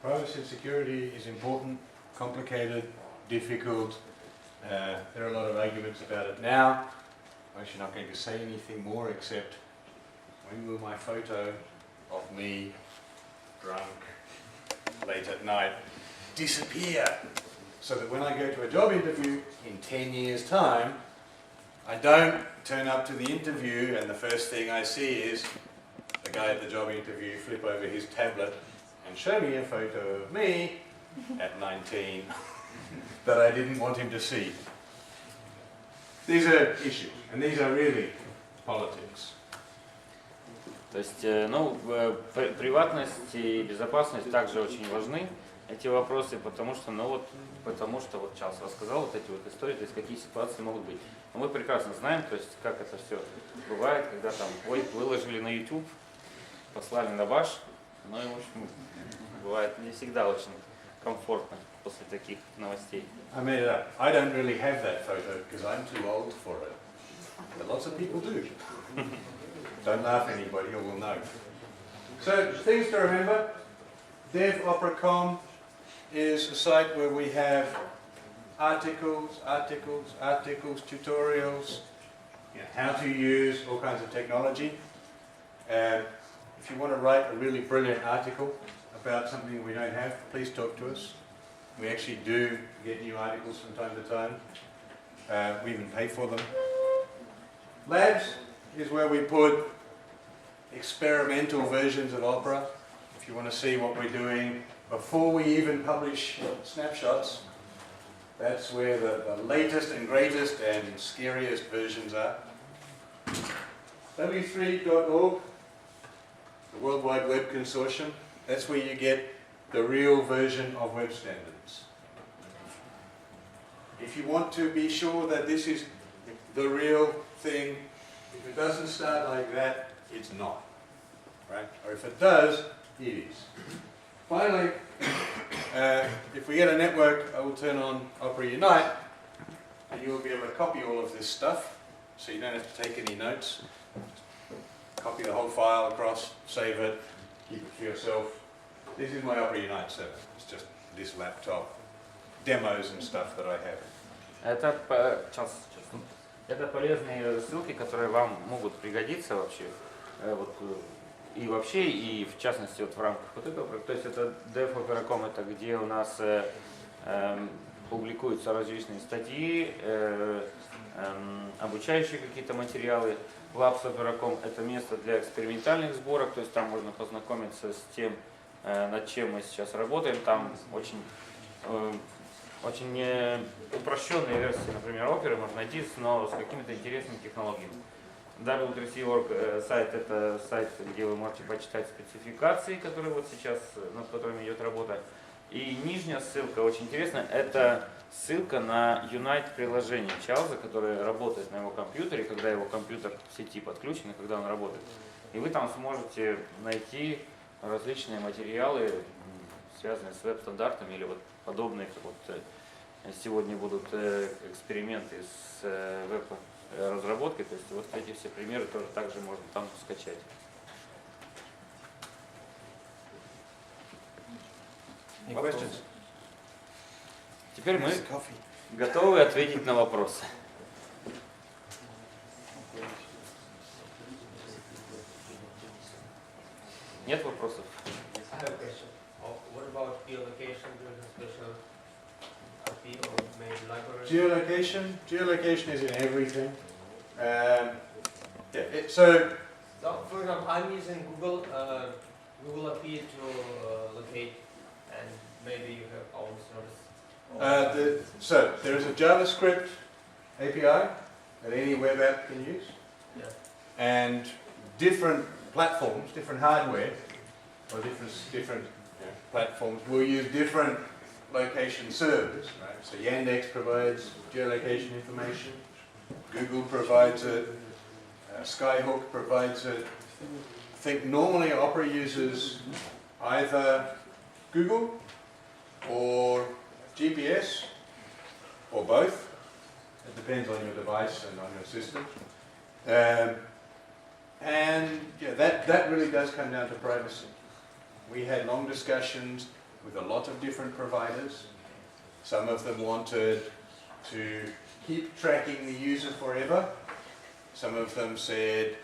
Privacy and security is important, complicated, difficult. There are a lot of arguments about it now. I'm actually not going to say anything more except when will my photo of me drunk late at night disappear, so that when I go to a job interview in 10 years' time, I don't turn up to the interview and the first thing I see is the guy at the job interview flip over his tablet and show me a photo of me at 19 that I didn't want him to see. These are issues, and these are really politics. То есть, приватность и безопасность также очень важны, эти вопросы, потому что вот Чарльз рассказал вот эти вот истории, то есть какие ситуации могут быть. Но мы прекрасно знаем, то есть как это все бывает, когда там, выложили на YouTube, послали на баш, ну и в общем бывает не всегда очень комфортно после таких новостей. I made it up. I don't really have that photo because I'm too old for it. But lots of people do. Don't laugh at anybody or we'll know. So, things to remember. DevOpera.com is a site where we have articles, tutorials, how to use all kinds of technology. If you want to write a really brilliant article about something we don't have, please talk to us. We actually do get new articles from time to time. We even pay for them. Labs is where we put experimental versions of Opera. If you want to see what we're doing before we even publish snapshots, that's where the latest and greatest and scariest versions are. W3.org, the World Wide Web Consortium, that's where you get the real version of web standards. If you want to be sure that this is the real thing, if it doesn't start like that, it's not. Right? Or if it does, it is. Finally, if we get a network, I will turn on Opera Unite, and you will be able to copy all of this stuff, so you don't have to take any notes. Copy the whole file across, save it, keep it for yourself. This is my Opera Unite server. It's just this laptop, demos and stuff that I have. Это полезные ссылки, которые вам могут пригодиться вообще, и в частности в рамках вот этого. То есть это DevOpera.com, это где у нас публикуются различные статьи, обучающие какие-то материалы. Labs.com это место для экспериментальных сборок, то есть там можно познакомиться с тем, над чем мы сейчас работаем. Там очень упрощенные версии, например, оперы можно найти, но с какими-то интересными технологиями. W3C.org сайт — это сайт, где вы можете почитать спецификации, которые вот сейчас, над которыми идет работа. И нижняя ссылка, очень интересная, это ссылка на Unite приложение Чарльза, которое работает на его компьютере, когда его компьютер в сети подключен и когда он работает. И вы там сможете найти различные материалы, связанные с веб-стандартами или вот подобные, как вот сегодня будут эксперименты с веб-разработкой. То есть вот эти все примеры тоже также можно там скачать. Теперь мы готовы ответить на вопросы. Нет вопросов? Geolocation is in everything. So, for example, I'm using Google API to locate, and maybe you have own service. So there is a JavaScript API that any web app can use, and different platforms, different hardware, or different platforms will use different location servers. Right? So Yandex provides geolocation information, Google provides it, Skyhook provides it. I think normally Opera uses either Google or GPS or both. It depends on your device and on your system. And yeah, that really does come down to privacy. We had long discussions. with a lot of different providers. Some of them wanted to keep tracking the user forever. Some of them said,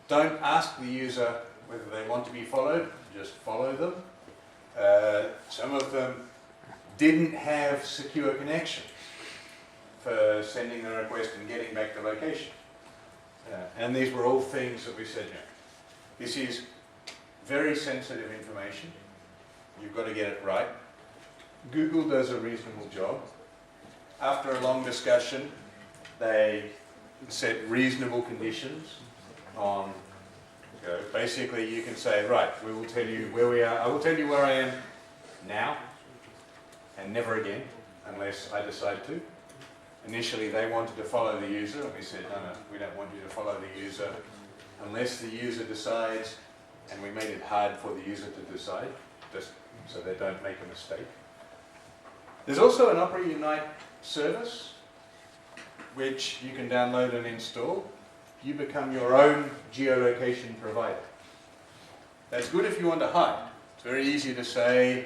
don't ask the user whether they want to be followed, just follow them. Some of them didn't have secure connections for sending the request and getting back the location. And these were all things that we said, no, this is very sensitive information. You've got to get it right. Google does a reasonable job. After a long discussion, they set reasonable conditions on, basically you can say, right, we will tell you where we are. I will tell you where I am now and never again, unless I decide to. Initially, they wanted to follow the user, and we said, no, we don't want you to follow the user unless the user decides, and we made it hard for the user to decide, just so they don't make a mistake. There's also an Opera Unite service, which you can download and install. You become your own geolocation provider. That's good if you want to hide. It's very easy to say,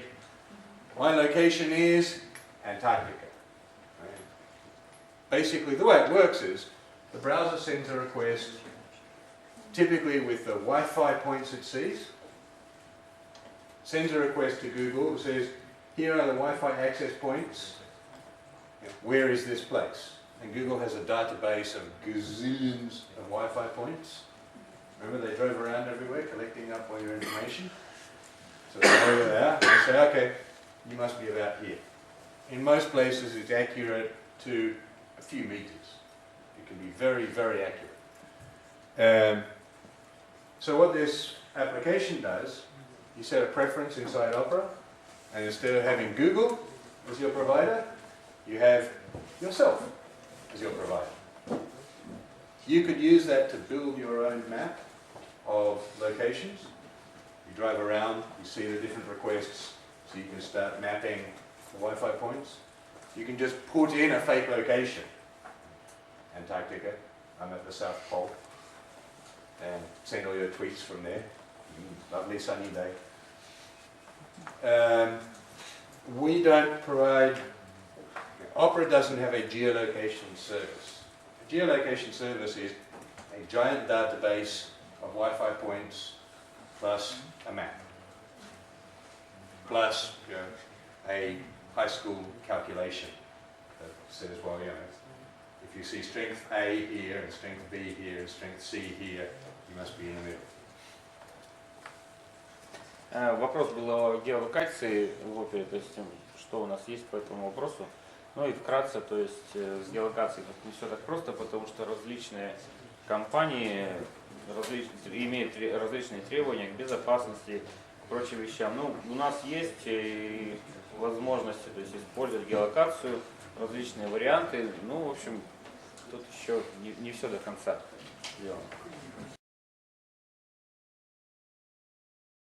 my location is Antarctica. Basically, the way it works is the browser sends a request, typically with the Wi-Fi points it sees, sends a request to Google, says, here are the Wi-Fi access points, where is this place? And Google has a database of gazillions of Wi-Fi points. Remember, they drove around everywhere collecting up all your information? So they know where they are, and they say, okay, you must be about here. In most places, it's accurate to a few meters. It can be very, very accurate. So what this application does, you set a preference inside Opera, and instead of having Google as your provider, you have yourself as your provider. You could use that to build your own map of locations. You drive around, you see the different requests, so you can start mapping the Wi-Fi points. You can just put in a fake location. Antarctica, I'm at the South Pole, and send all your tweets from there. Lovely sunny day. We don't provide, Opera doesn't have a geolocation service. A geolocation service is a giant database of Wi-Fi points plus a map, plus a high school calculation that says, well, if you see strength A here and strength B here and strength C here, you must be in the middle. Вопрос был о геолокации в опере, то есть что у нас есть по этому вопросу. Ну и вкратце, то есть с геолокацией не все так просто, потому что различные компании имеют различные требования к безопасности, к прочим вещам. Ну, у нас есть возможности, то есть использовать геолокацию, различные варианты. Ну, в общем, тут еще не все до конца сделано.